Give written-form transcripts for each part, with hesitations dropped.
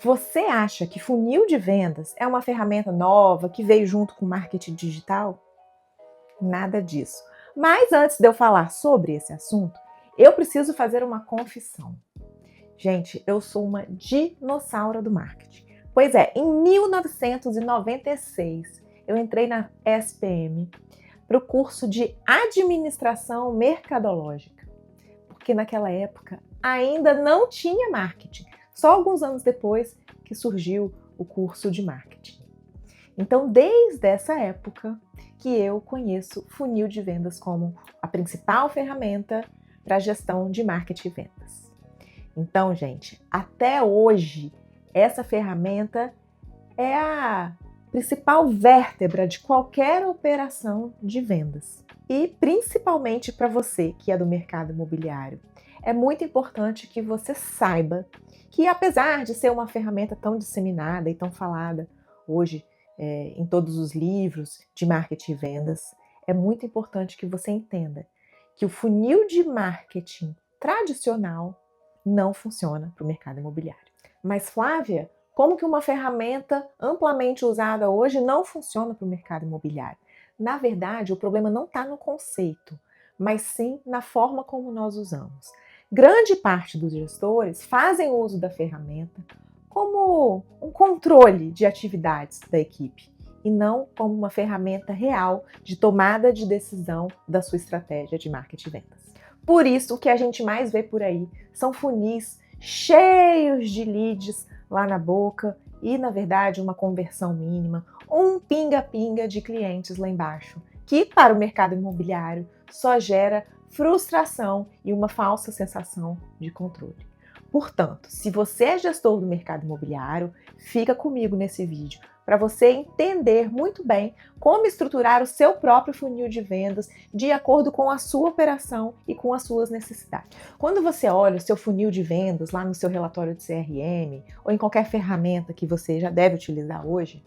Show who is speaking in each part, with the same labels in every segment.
Speaker 1: Você acha que funil de vendas é uma ferramenta nova que veio junto com o marketing digital? Nada disso. Mas antes de eu falar sobre esse assunto, eu preciso fazer uma confissão. Gente, eu sou uma dinossauro do marketing. Pois é, em 1996 eu entrei na SPM para o curso de Administração Mercadológica, porque naquela época ainda não tinha marketing. Só alguns anos depois que surgiu o curso de marketing. Então, desde essa época que eu conheço funil de vendas como a principal ferramenta para a gestão de marketing e vendas. Então, gente, até hoje, essa ferramenta é a principal vértebra de qualquer operação de vendas. E principalmente para você que é do mercado imobiliário, é muito importante que você saiba que, apesar de ser uma ferramenta tão disseminada e tão falada hoje em todos os livros de marketing e vendas, é muito importante que você entenda que o funil de marketing tradicional não funciona para o mercado imobiliário. Mas, Flávia, como que uma ferramenta amplamente usada hoje não funciona para o mercado imobiliário? Na verdade, o problema não está no conceito, mas sim na forma como nós usamos. Grande parte dos gestores fazem uso da ferramenta como um controle de atividades da equipe e não como uma ferramenta real de tomada de decisão da sua estratégia de marketing e vendas. Por isso, o que a gente mais vê por aí são funis cheios de leads lá na boca e, na verdade, uma conversão mínima, um pinga-pinga de clientes lá embaixo, que para o mercado imobiliário só gera frustração e uma falsa sensação de controle. Portanto, se você é gestor do mercado imobiliário, fica comigo nesse vídeo para você entender muito bem como estruturar o seu próprio funil de vendas de acordo com a sua operação e com as suas necessidades. Quando você olha o seu funil de vendas lá no seu relatório de CRM ou em qualquer ferramenta que você já deve utilizar hoje,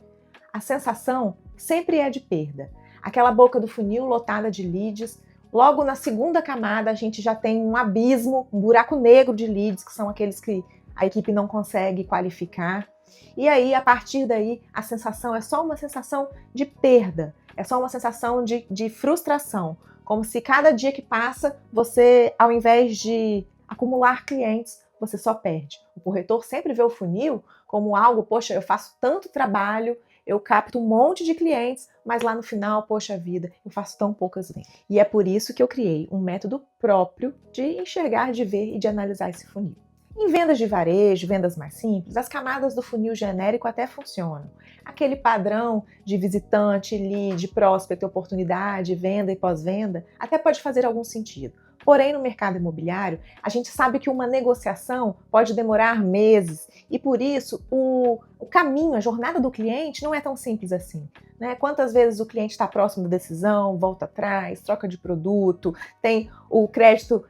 Speaker 1: a sensação sempre é de perda. Aquela boca do funil lotada de leads. Logo na segunda camada, a gente já tem um abismo, um buraco negro de leads, que são aqueles que a equipe não consegue qualificar. E aí, a partir daí, a sensação é só uma sensação de perda, é só uma sensação de frustração. Como se cada dia que passa, você, ao invés de acumular clientes, você só perde. O corretor sempre vê o funil como algo, poxa, eu faço tanto trabalho, eu capto um monte de clientes, mas lá no final, poxa vida, eu faço tão poucas vendas. E é por isso que eu criei um método próprio de enxergar, de ver e de analisar esse funil. Em vendas de varejo, vendas mais simples, as camadas do funil genérico até funcionam. Aquele padrão de visitante, lead, prospect, oportunidade, venda e pós-venda até pode fazer algum sentido. Porém, no mercado imobiliário, a gente sabe que uma negociação pode demorar meses e, por isso, o caminho, a jornada do cliente não é tão simples assim, né? Quantas vezes o cliente está próximo da decisão, volta atrás, troca de produto, tem o crédito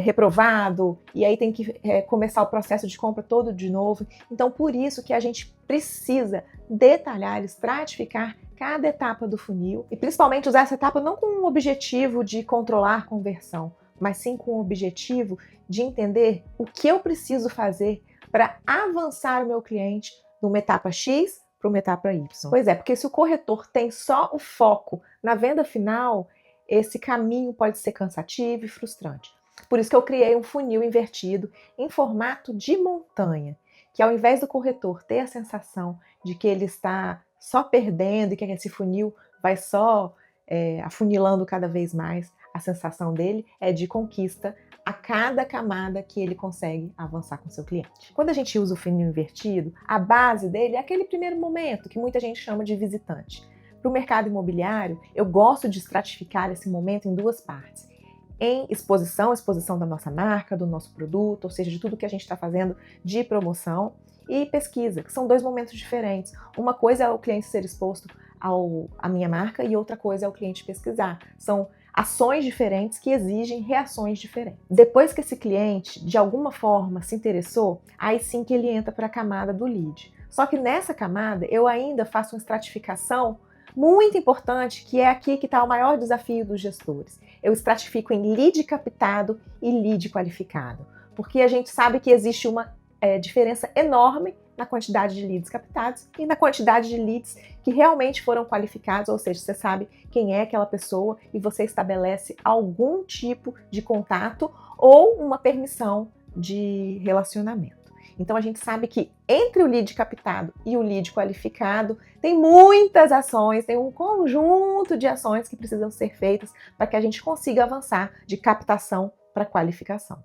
Speaker 1: reprovado e aí tem que começar o processo de compra todo de novo. Então, por isso que a gente precisa detalhar, estratificar cada etapa do funil e principalmente usar essa etapa não com o objetivo de controlar a conversão, mas sim com o objetivo de entender o que eu preciso fazer para avançar o meu cliente de uma etapa X para uma etapa Y. Pois é, porque se o corretor tem só o foco na venda final, esse caminho pode ser cansativo e frustrante. Por isso que eu criei um funil invertido em formato de montanha, que ao invés do corretor ter a sensação de que ele está só perdendo e que esse funil vai só afunilando cada vez mais, a sensação dele é de conquista a cada camada que ele consegue avançar com seu cliente. Quando a gente usa o funil invertido, a base dele é aquele primeiro momento que muita gente chama de visitante. Para o mercado imobiliário, eu gosto de estratificar esse momento em duas partes. Em exposição da nossa marca, do nosso produto, ou seja, de tudo que a gente está fazendo de promoção, e pesquisa, que são dois momentos diferentes. Uma coisa é o cliente ser exposto à minha marca e outra coisa é o cliente pesquisar. São ações diferentes que exigem reações diferentes. Depois que esse cliente, de alguma forma, se interessou, aí sim que ele entra para a camada do lead. Só que nessa camada, eu ainda faço uma estratificação muito importante, que é aqui que está o maior desafio dos gestores. Eu estratifico em lead captado e lead qualificado, porque a gente sabe que existe uma diferença enorme na quantidade de leads captados e na quantidade de leads que realmente foram qualificados, ou seja, você sabe quem é aquela pessoa e você estabelece algum tipo de contato ou uma permissão de relacionamento. Então a gente sabe que entre o lead captado e o lead qualificado tem muitas ações, tem um conjunto de ações que precisam ser feitas para que a gente consiga avançar de captação para qualificação.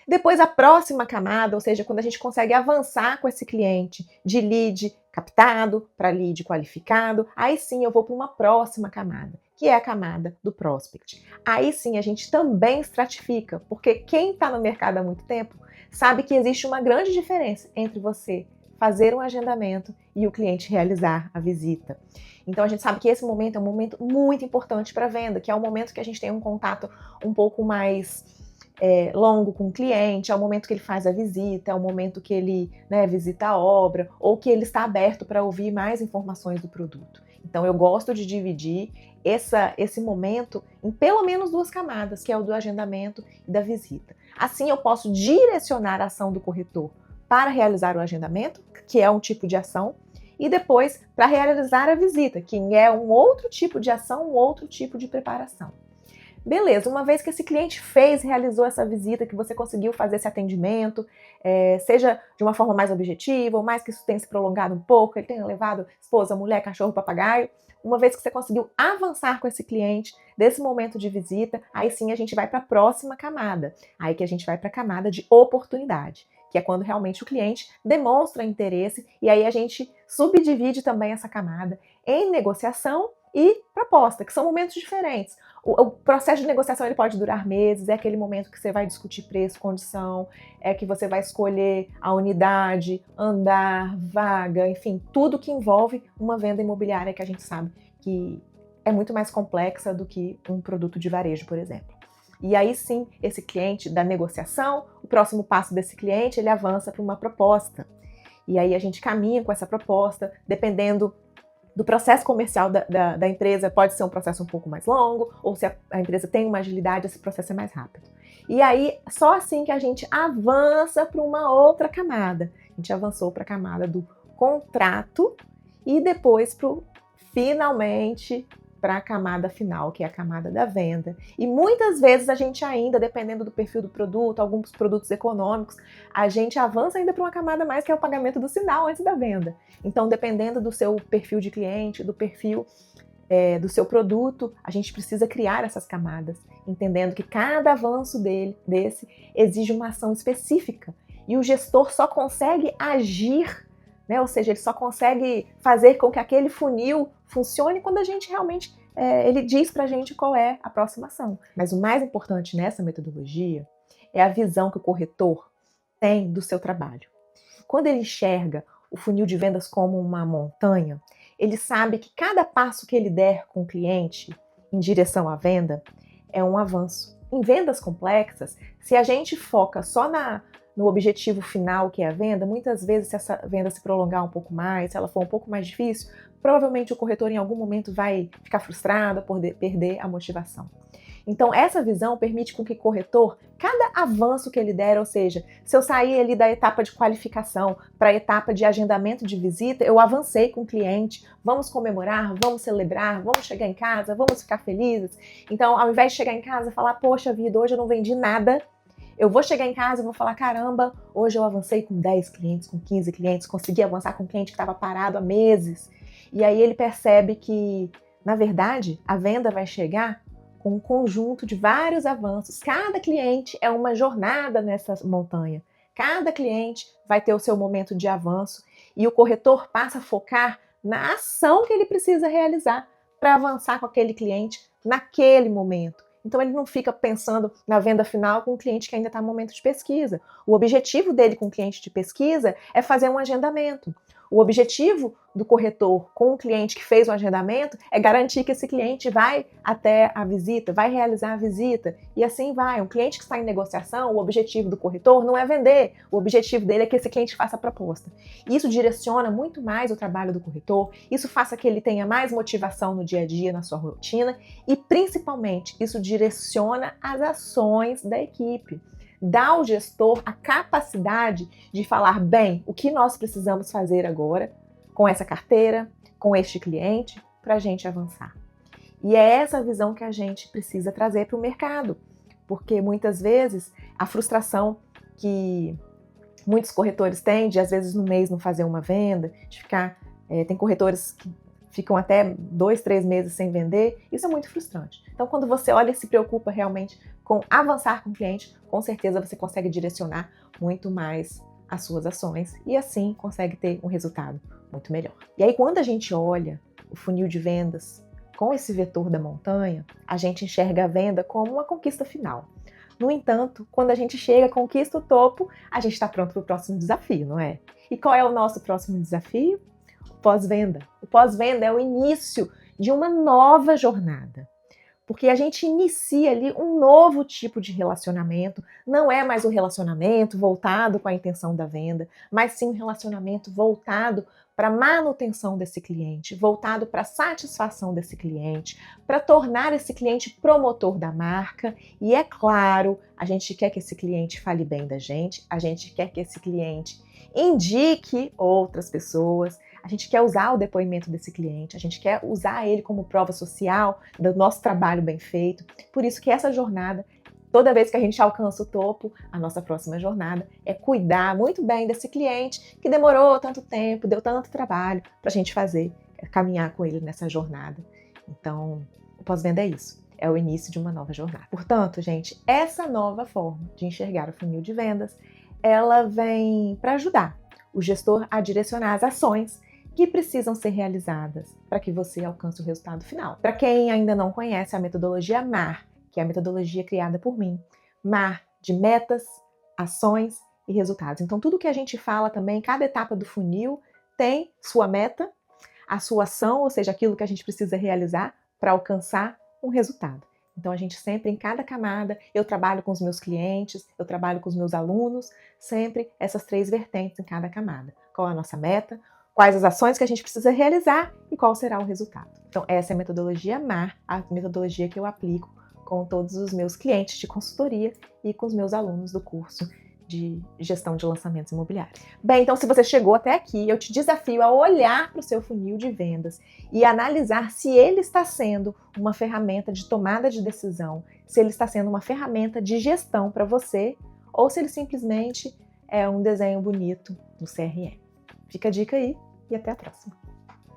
Speaker 1: Depois a próxima camada, ou seja, quando a gente consegue avançar com esse cliente de lead captado para lead qualificado, aí sim eu vou para uma próxima camada, que é a camada do prospect. Aí sim a gente também estratifica, porque quem está no mercado há muito tempo sabe que existe uma grande diferença entre você fazer um agendamento e o cliente realizar a visita. Então a gente sabe que esse momento é um momento muito importante para a venda, que é o momento que a gente tem um contato um pouco mais longo com o cliente, é o momento que ele faz a visita, é o momento que ele visita a obra ou que ele está aberto para ouvir mais informações do produto. Então eu gosto de dividir esse momento em pelo menos duas camadas, que é o do agendamento e da visita. Assim eu posso direcionar a ação do corretor para realizar o agendamento, que é um tipo de ação, e depois para realizar a visita, que é um outro tipo de ação, um outro tipo de preparação. Beleza, uma vez que esse cliente realizou essa visita, que você conseguiu fazer esse atendimento, seja de uma forma mais objetiva, ou mais que isso tenha se prolongado um pouco, ele tenha levado esposa, mulher, cachorro, papagaio, uma vez que você conseguiu avançar com esse cliente desse momento de visita, aí sim a gente vai para a próxima camada, aí que a gente vai para a camada de oportunidade, que é quando realmente o cliente demonstra interesse, e aí a gente subdivide também essa camada em negociação e proposta, que são momentos diferentes. O processo de negociação ele pode durar meses, é aquele momento que você vai discutir preço, condição, é que você vai escolher a unidade, andar, vaga, enfim, tudo que envolve uma venda imobiliária que a gente sabe que é muito mais complexa do que um produto de varejo, por exemplo. E aí sim, esse cliente da negociação, o próximo passo desse cliente, ele avança para uma proposta. E aí a gente caminha com essa proposta, dependendo do processo comercial da empresa, pode ser um processo um pouco mais longo, ou se a empresa tem uma agilidade, esse processo é mais rápido. E aí, só assim que a gente avança para uma outra camada. A gente avançou para a camada do contrato e depois finalmente para a camada final, que é a camada da venda. E muitas vezes a gente ainda, dependendo do perfil do produto, alguns produtos econômicos, a gente avança ainda para uma camada mais, que é o pagamento do sinal antes da venda. Então, dependendo do seu perfil de cliente, do perfil do seu produto, a gente precisa criar essas camadas, entendendo que cada avanço desse exige uma ação específica. E o gestor só consegue agir, ou seja, ele só consegue fazer com que aquele funil funcione quando a gente realmente, ele diz pra gente qual é a próxima ação. Mas o mais importante nessa metodologia é a visão que o corretor tem do seu trabalho. Quando ele enxerga o funil de vendas como uma montanha, ele sabe que cada passo que ele der com o cliente em direção à venda é um avanço. Em vendas complexas, se a gente foca só no objetivo final, que é a venda, muitas vezes, se essa venda se prolongar um pouco mais, se ela for um pouco mais difícil, provavelmente o corretor em algum momento vai ficar frustrado por perder a motivação. Então, essa visão permite com que o corretor, cada avanço que ele der, ou seja, se eu sair ali da etapa de qualificação para a etapa de agendamento de visita, eu avancei com o cliente, vamos comemorar, vamos celebrar, vamos chegar em casa, vamos ficar felizes. Então, ao invés de chegar em casa e falar, poxa vida, hoje eu não vendi nada, eu vou chegar em casa e vou falar, caramba, hoje eu avancei com 10 clientes, com 15 clientes, consegui avançar com um cliente que estava parado há meses. E aí ele percebe que, na verdade, a venda vai chegar com um conjunto de vários avanços. Cada cliente é uma jornada nessa montanha. Cada cliente vai ter o seu momento de avanço e o corretor passa a focar na ação que ele precisa realizar para avançar com aquele cliente naquele momento. Então ele não fica pensando na venda final com um cliente que ainda está no momento de pesquisa. O objetivo dele com o cliente de pesquisa é fazer um agendamento. O objetivo do corretor com o cliente que fez o agendamento é garantir que esse cliente vai até a visita, vai realizar a visita e assim vai. Um cliente que está em negociação, o objetivo do corretor não é vender, o objetivo dele é que esse cliente faça a proposta. Isso direciona muito mais o trabalho do corretor, isso faça que ele tenha mais motivação no dia a dia, na sua rotina e principalmente isso direciona as ações da equipe. dá ao gestor a capacidade de falar, bem, o que nós precisamos fazer agora com essa carteira, com este cliente, para a gente avançar. E é essa visão que a gente precisa trazer para o mercado, porque muitas vezes a frustração que muitos corretores têm de às vezes no mês não fazer uma venda, de ficar, tem corretores que ficam até 2, 3 meses sem vender, isso é muito frustrante. Então quando você olha e se preocupa realmente com avançar com o cliente, com certeza você consegue direcionar muito mais as suas ações e assim consegue ter um resultado muito melhor. E aí quando a gente olha o funil de vendas com esse vetor da montanha, a gente enxerga a venda como uma conquista final. No entanto, quando a gente chega, conquista o topo, a gente está pronto para o próximo desafio, não é? E qual é o nosso próximo desafio? O pós-venda. O pós-venda é o início de uma nova jornada. Porque a gente inicia ali um novo tipo de relacionamento, não é mais um relacionamento voltado com a intenção da venda, mas sim um relacionamento voltado para a manutenção desse cliente, voltado para a satisfação desse cliente, para tornar esse cliente promotor da marca. E é claro, a gente quer que esse cliente fale bem da gente, a gente quer que esse cliente indique outras pessoas, a gente quer usar o depoimento desse cliente, a gente quer usar ele como prova social do nosso trabalho bem feito. Por isso que essa jornada, toda vez que a gente alcança o topo, a nossa próxima jornada é cuidar muito bem desse cliente que demorou tanto tempo, deu tanto trabalho para a gente fazer, caminhar com ele nessa jornada. Então, o pós-venda é isso, é o início de uma nova jornada. Portanto, gente, essa nova forma de enxergar o funil de vendas, ela vem para ajudar o gestor a direcionar as ações que precisam ser realizadas para que você alcance o resultado final. Para quem ainda não conhece a metodologia MAR, que é a metodologia criada por mim, MAR de metas, ações e resultados. Então tudo que a gente fala também, cada etapa do funil tem sua meta, a sua ação, ou seja, aquilo que a gente precisa realizar para alcançar um resultado. Então a gente sempre, em cada camada, eu trabalho com os meus clientes, eu trabalho com os meus alunos, sempre essas 3 vertentes em cada camada. Qual é a nossa meta? Quais as ações que a gente precisa realizar e qual será o resultado. Então essa é a metodologia MAR, a metodologia que eu aplico com todos os meus clientes de consultoria e com os meus alunos do curso de gestão de lançamentos imobiliários. Bem, então se você chegou até aqui, eu te desafio a olhar para o seu funil de vendas e analisar se ele está sendo uma ferramenta de tomada de decisão, se ele está sendo uma ferramenta de gestão para você ou se ele simplesmente é um desenho bonito no CRM. Fica a dica aí e até a próxima.